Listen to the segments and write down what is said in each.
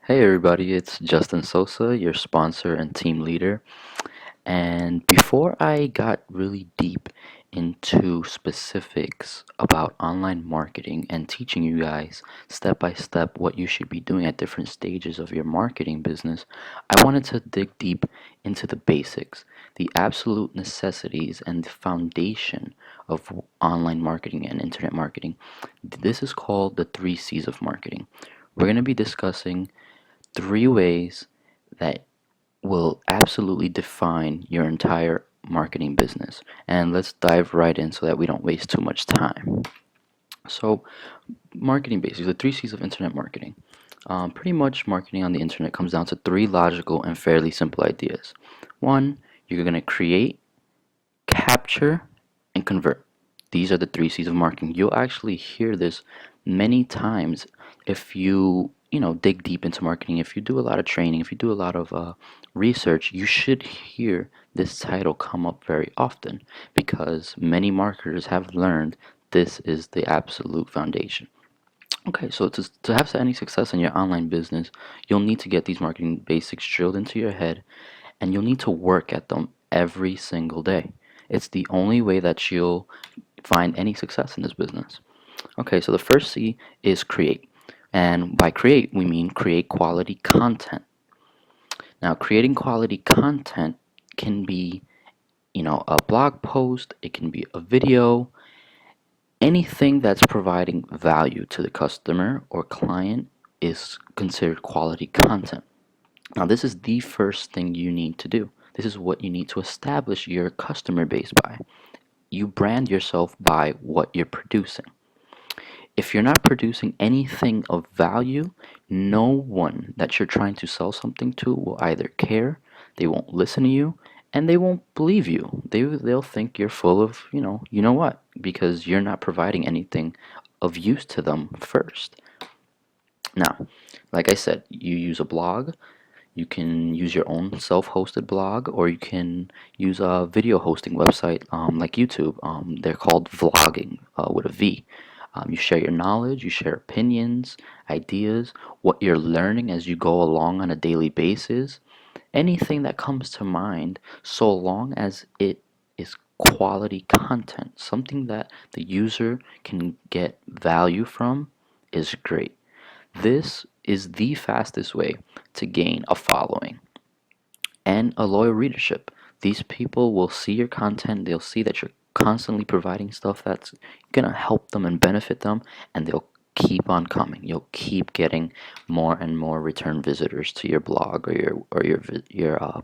Hey everybody, it's Justin Sosa, your sponsor and team leader. And before I got really deep into specifics about online marketing and teaching you guys step by step what you should be doing at different stages of your marketing business, I wanted to dig deep into the basics, the absolute necessities, and the foundation of online marketing and internet marketing. This is called the three C's of marketing. We're going to be discussing three ways that will absolutely define your entire marketing business. And let's dive right in so that we don't waste too much time. So, marketing basics, the three C's of internet marketing. Pretty much, marketing on the internet comes down to three logical and fairly simple ideas. One, you're going to create, capture, and convert. These are the three C's of marketing. You'll actually hear this many times if you dig deep into marketing. If you do a lot of training, if you do a lot of research, you should hear this title come up very often because many marketers have learned this is the absolute foundation. Okay, so to have any success in your online business, you'll need to get these marketing basics drilled into your head and you'll need to work at them every single day. It's the only way that you'll find any success in this business. Okay, so the first C is create. And by create, we mean create quality content. Now, creating quality content can be, a blog post, it can be a video, anything that's providing value to the customer or client is considered quality content. Now, this is the first thing you need to do. This is what you need to establish your customer base by. You brand yourself by what you're producing. If you're not producing anything of value, no one that you're trying to sell something to will either care, they won't listen to you, and they won't believe you. They'll think you're full of, you know what, because you're not providing anything of use to them first. Now, like I said, you use a blog, you can use your own self-hosted blog, or you can use a video hosting website like YouTube. They're called vlogging with a V. You share your knowledge, you share opinions, ideas, what you're learning as you go along on a daily basis, anything that comes to mind, so long as it is quality content, something that the user can get value from, is great. This is the fastest way to gain a following and a loyal readership. These people will see your content, they'll see that you're constantly providing stuff that's gonna help them and benefit them, and they'll keep on coming. You'll keep getting more and more return visitors to your blog or your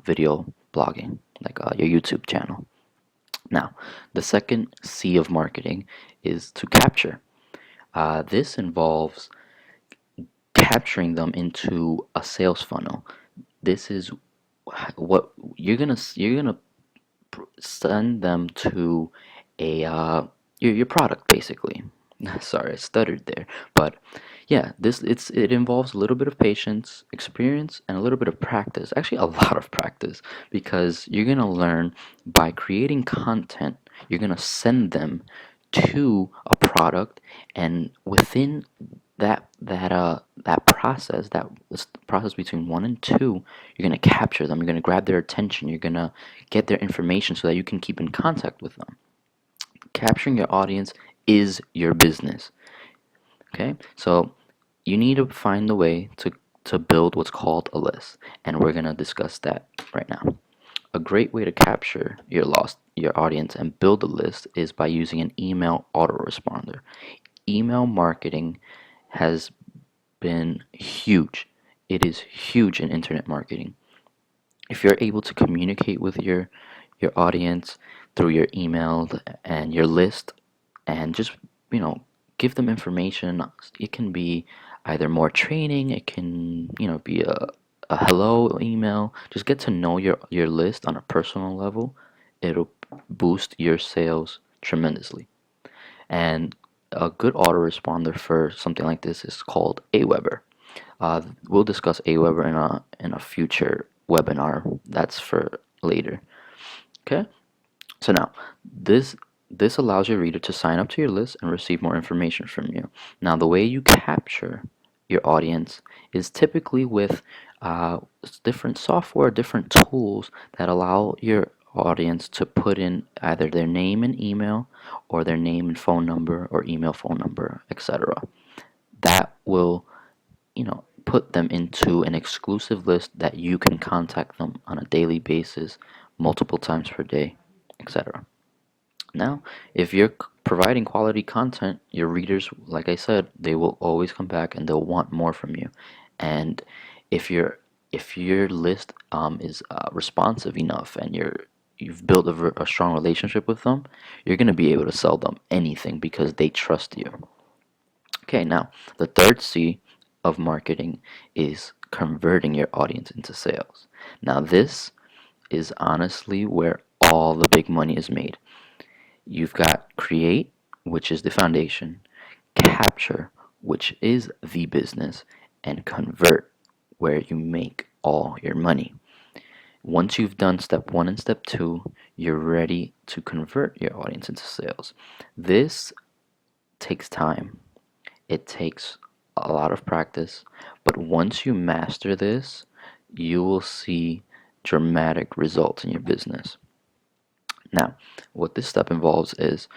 video blogging, like your YouTube channel. Now, the second C of marketing is to capture. This involves capturing them into a sales funnel. This is what you're gonna send them to a your product basically. Sorry, I stuttered there, but yeah, it involves a little bit of patience, experience, and a little bit of practice. Actually, a lot of practice because you're gonna learn by creating content. You're gonna send them to a product, and within that process between one and two, you're gonna capture them. You're gonna grab their attention. You're gonna get their information so that you can keep in contact with them. Capturing your audience is your business. Okay, so you need to find a way to build what's called a list, and we're gonna discuss that right now. A great way to capture your audience and build a list is by using an email autoresponder. Email marketing has been huge. It is huge in internet marketing. If you're able to communicate with your audience through your email and your list and just, you know, give them information, it can be either more training, it can, be a hello email. Just get to know your list on a personal level. It'll boost your sales tremendously. And a good autoresponder for something like this is called Aweber. We'll discuss Aweber in a future webinar. That's for later. Okay. So now this allows your reader to sign up to your list and receive more information from you. Now the way you capture your audience is typically with uh, different software, different tools that allow your audience to put in either their name and email, or their name and phone number, or email, phone number, etc. That will, put them into an exclusive list that you can contact them on a daily basis, multiple times per day, etc. Now, if you're providing quality content, your readers, like I said, they will always come back and they'll want more from you. And if your list is responsive enough, and you've built a strong relationship with them, you're going to be able to sell them anything because they trust you. Okay, now the third C of marketing is converting your audience into sales. Now, this is honestly where all the big money is made. You've got create, which is the foundation, capture, which is the business, and convert, where you make all your money. Once you've done step one and step two, you're ready to convert your audience into sales. This takes time. It takes a lot of practice, but once you master this, you will see dramatic results in your business. Now, what this step involves is,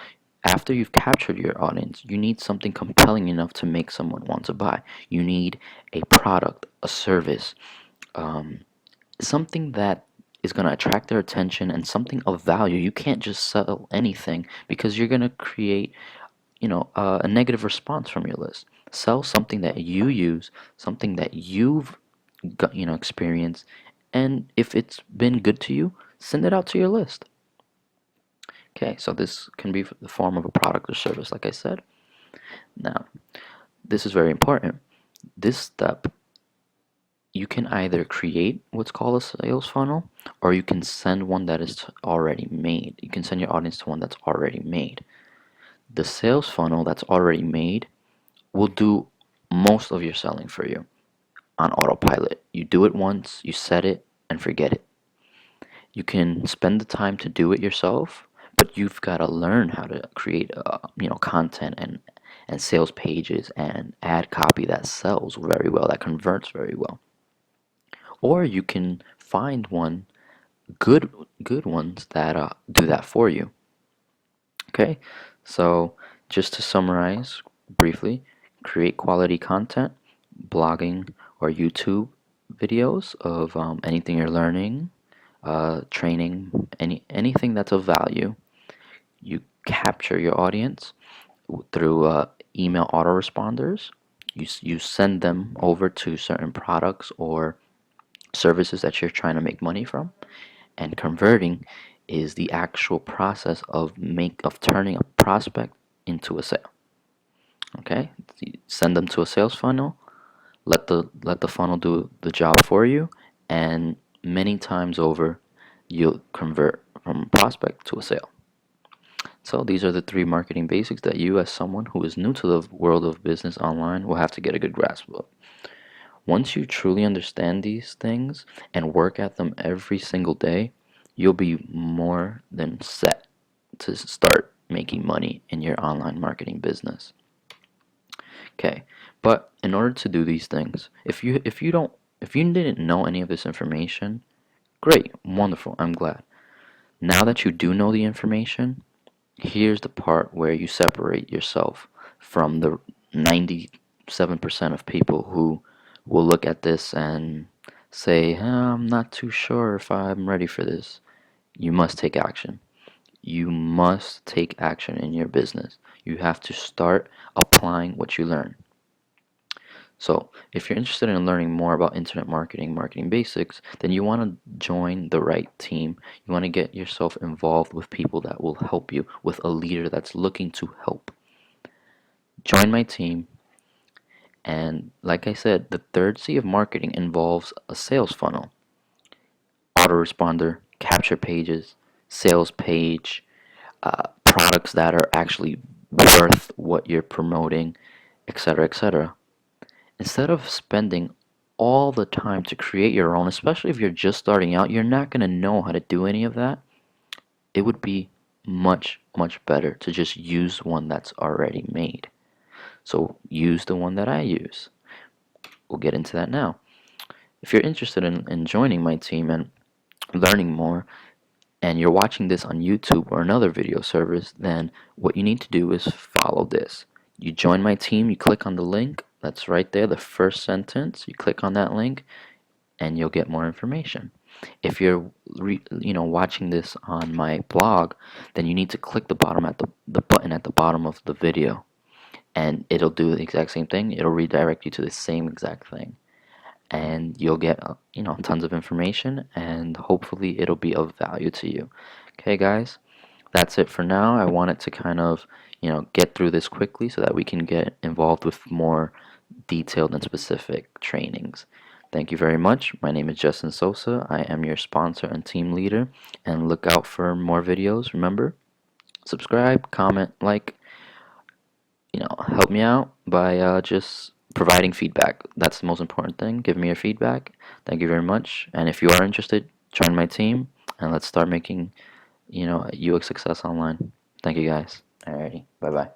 after you've captured your audience, you need something compelling enough to make someone want to buy. You need a product, a service, um, something that is going to attract their attention, and something of value. You can't just sell anything, because you're going to create, a negative response from your list. Sell something that you use, something that you've got, experienced, and if it's been good to you, send it out to your list. Okay, so this can be the form of a product or service, like I said. Now, this is very important. This step, you can either create what's called a sales funnel, or you can send one that is already made. You can send your audience to one that's already made. The sales funnel that's already made will do most of your selling for you on autopilot. You do it once, you set it, and forget it. You can spend the time to do it yourself, but you've got to learn how to create, content and sales pages and ad copy that sells very well, that converts very well. Or you can find good good ones that do that for you. Okay, so just to summarize briefly: create quality content, blogging or YouTube videos of anything you're learning, training, anything that's of value. You capture your audience through email autoresponders. You send them over to certain products or services that you're trying to make money from. And converting is the actual process of turning a prospect into a sale. Okay, you send them to a sales funnel, let the funnel do the job for you, and many times over, you'll convert from a prospect to a sale. So these are the three marketing basics that you, as someone who is new to the world of business online, will have to get a good grasp of. Once you truly understand these things and work at them every single day, you'll be more than set to start making money in your online marketing business. Okay, but in order to do these things, if you didn't know any of this information, great, wonderful, I'm glad. Now that you do know the information, here's the part where you separate yourself from the 97% of people who will look at this and say, I'm not too sure if I'm ready for this. You must take action. You must take action in your business. You have to start applying what you learn. So, if you're interested in learning more about internet marketing, marketing basics, then you want to join the right team. You want to get yourself involved with people that will help you, with a leader that's looking to help. Join my team. And like I said, the third C of marketing involves a sales funnel, autoresponder, capture pages, sales page, products that are actually worth what you're promoting, etc., etc. Instead of spending all the time to create your own, especially if you're just starting out, you're not going to know how to do any of that. It would be much, much better to just use one that's already made. So use the one that I use. we'll get into that now. If you're interested in joining my team and learning more, and you're watching this on YouTube or another video service, then what you need to do is follow this. You join my team, you click on the link that's right there, the first sentence, you click on that link, and you'll get more information. If you're watching this on my blog, then you need to click the button at the bottom of the video, and it'll do the exact same thing. It'll redirect you to the same exact thing, and you'll get tons of information, and hopefully it'll be of value to you. Okay, guys, that's it for now. I wanted to kind of get through this quickly so that we can get involved with more detailed and specific trainings. Thank you very much. My name is Justin Sosa. I am your sponsor and team leader, and look out for more videos. Remember, subscribe, comment, like, help me out by just providing feedback. That's the most important thing. Give me your feedback. Thank you very much. And if you are interested, join my team and let's start making, UX success online. Thank you, guys. Alrighty. Bye bye.